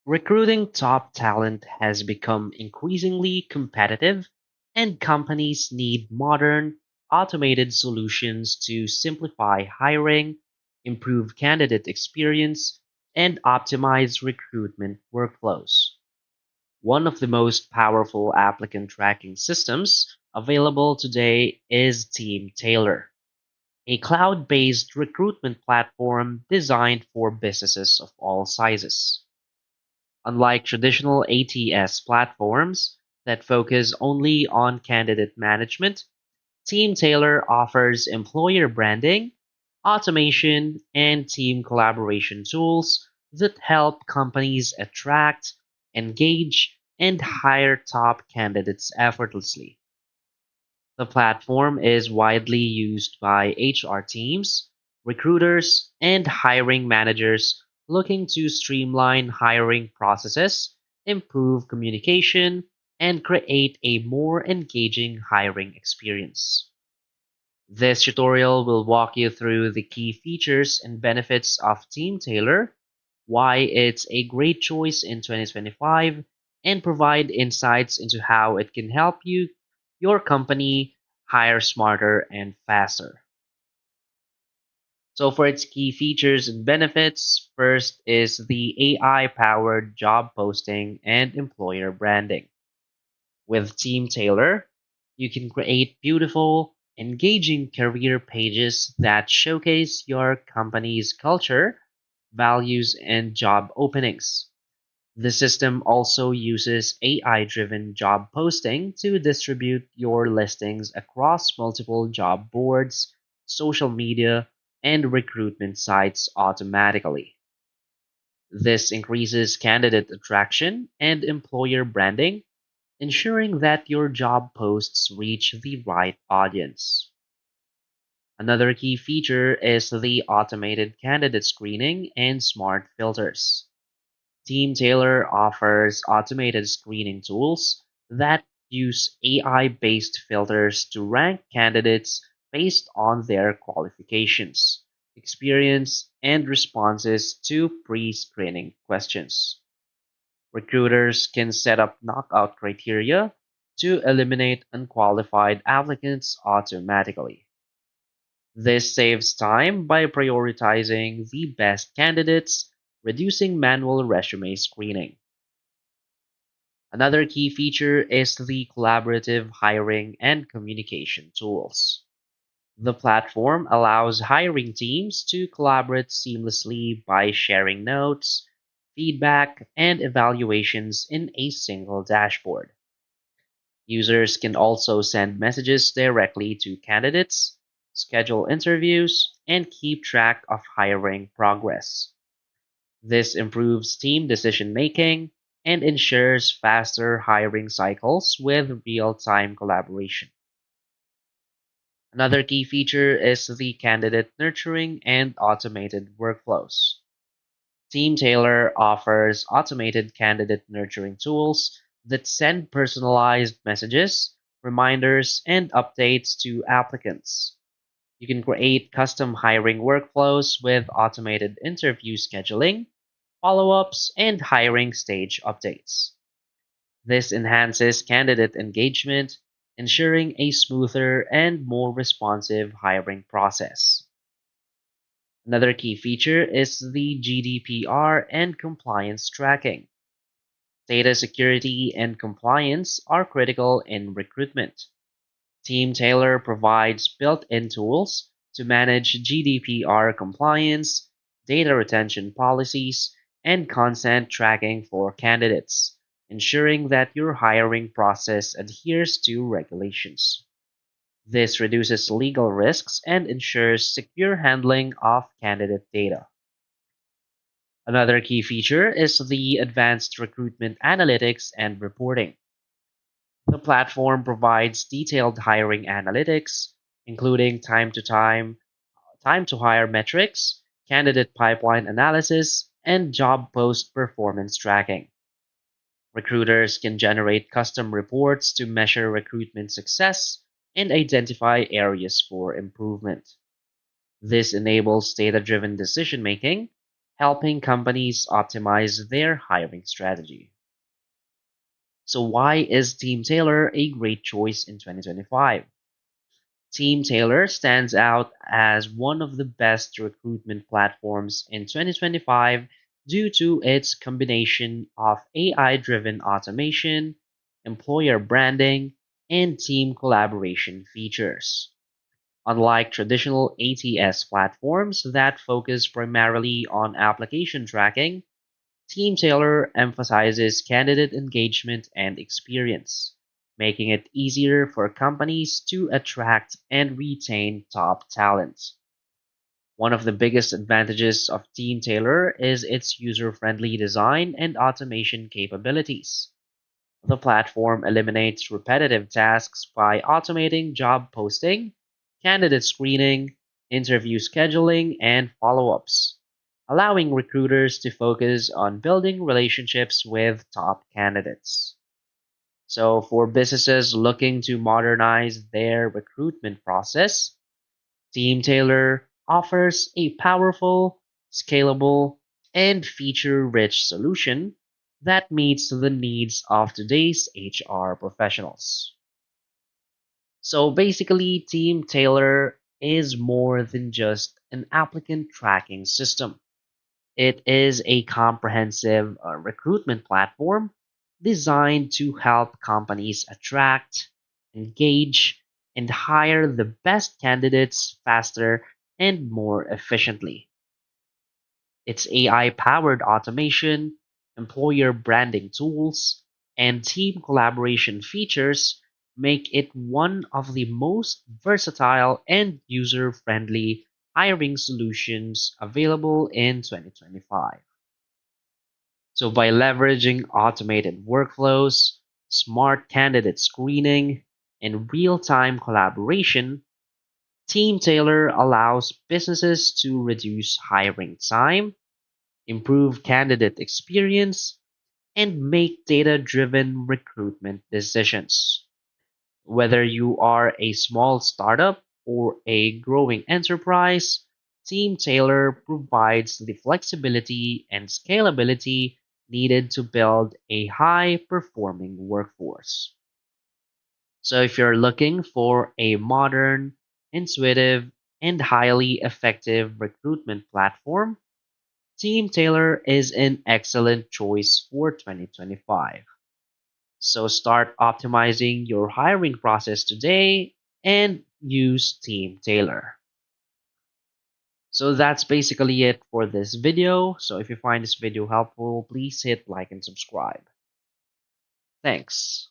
Recruiting top talent has become increasingly competitive, and companies need modern, automated solutions to simplify hiring, improve candidate experience, and optimize recruitment workflows. One of the most powerful applicant tracking systems available today is Teamtailor, a cloud based recruitment platform designed for businesses of all sizes. Unlike traditional ATS platforms that focus only on candidate management, Teamtailor offers employer branding, automation, and team collaboration tools that help companies attract, engage, and hire top candidates effortlessly. The platform is widely used by HR teams, recruiters, and hiring managers looking to streamline hiring processes, improve communication, and create a more engaging hiring experience. This tutorial will walk you through the key features and benefits of Team Tailor, why it's a great choice in 2025, and provide insights into how it can help your company hire smarter and faster. So for its key features and benefits, first is the AI-powered job posting and employer branding. With Team Tailor, you can create beautiful, engaging career pages that showcase your company's culture, values, and job openings. The system also uses AI driven job posting to distribute your listings across multiple job boards, social media, and recruitment sites automatically. This increases candidate attraction and employer branding, ensuring that your job posts reach the right audience. Another key feature is the automated candidate screening and smart filters. Team Tailor offers automated screening tools that use AI based filters to rank candidates based on their qualifications, experience, and responses to pre screening questions. Recruiters can set up knockout criteria to eliminate unqualified applicants automatically. This saves time by prioritizing the best candidates, reducing manual resume screening. Another key feature is the collaborative hiring and communication tools. The platform allows hiring teams to collaborate seamlessly by sharing notes, feedback, and evaluations in a single dashboard. Users can also send messages directly to candidates, schedule interviews, and keep track of hiring progress. This improves team decision making and ensures faster hiring cycles with real time collaboration. Another key feature is the candidate nurturing and automated workflows. Team Tailor offers automated candidate nurturing tools that send personalized messages, reminders, and updates to applicants. You can create custom hiring workflows with automated interview scheduling, follow ups, and hiring stage updates. This enhances candidate engagement, ensuring a smoother and more responsive hiring process. Another key feature is the GDPR and compliance tracking. Data security and compliance are critical in recruitment. Team Tailor provides built in tools to manage GDPR compliance, data retention policies, and consent tracking for candidates, ensuring that your hiring process adheres to regulations. This reduces legal risks and ensures secure handling of candidate data. Another key feature is the advanced recruitment analytics and reporting. The platform provides detailed hiring analytics, including time to hire metrics, candidate pipeline analysis, and job post performance tracking. Recruiters can generate custom reports to measure recruitment success and identify areas for improvement. This enables data driven decision making, helping companies optimize their hiring strategy. So, why is Teamtailor a great choice in 2025? Teamtailor stands out as one of the best recruitment platforms in 2025 due to its combination of AI driven automation, employer branding, and team collaboration features. Unlike traditional ATS platforms that focus primarily on application tracking, Teamtailor emphasizes candidate engagement and experience, making it easier for companies to attract and retain top talent. One of the biggest advantages of Teamtailor is its user-friendly design and automation capabilities. The platform eliminates repetitive tasks by automating job posting, candidate screening, interview scheduling, and follow ups, allowing recruiters to focus on building relationships with top candidates. So, for businesses looking to modernize their recruitment process, Team Tailor offers a powerful, scalable, and feature rich solution that meets the needs of today's HR professionals. So basically, Team Tailor is more than just an applicant tracking system. It is a comprehensive recruitment platform designed to help companies attract, engage, and hire the best candidates faster and more efficiently. Its AI powered automation, employer branding tools, and team collaboration features make it one of the most versatile and user friendly hiring solutions available in 2025. So, by leveraging automated workflows, smart candidate screening, and real time collaboration, Team Tailor allows businesses to reduce hiring time, improve candidate experience, and make data driven recruitment decisions. Whether you are a small startup or a growing enterprise, Team Tailor provides the flexibility and scalability needed to build a high performing workforce. So, if you're looking for a modern, intuitive, and highly effective recruitment platform, Team Tailor is an excellent choice for 2025. So start optimizing your hiring process today and use Team Tailor. So that's basically it for this video. So if you find this video helpful, please hit like and subscribe. Thanks.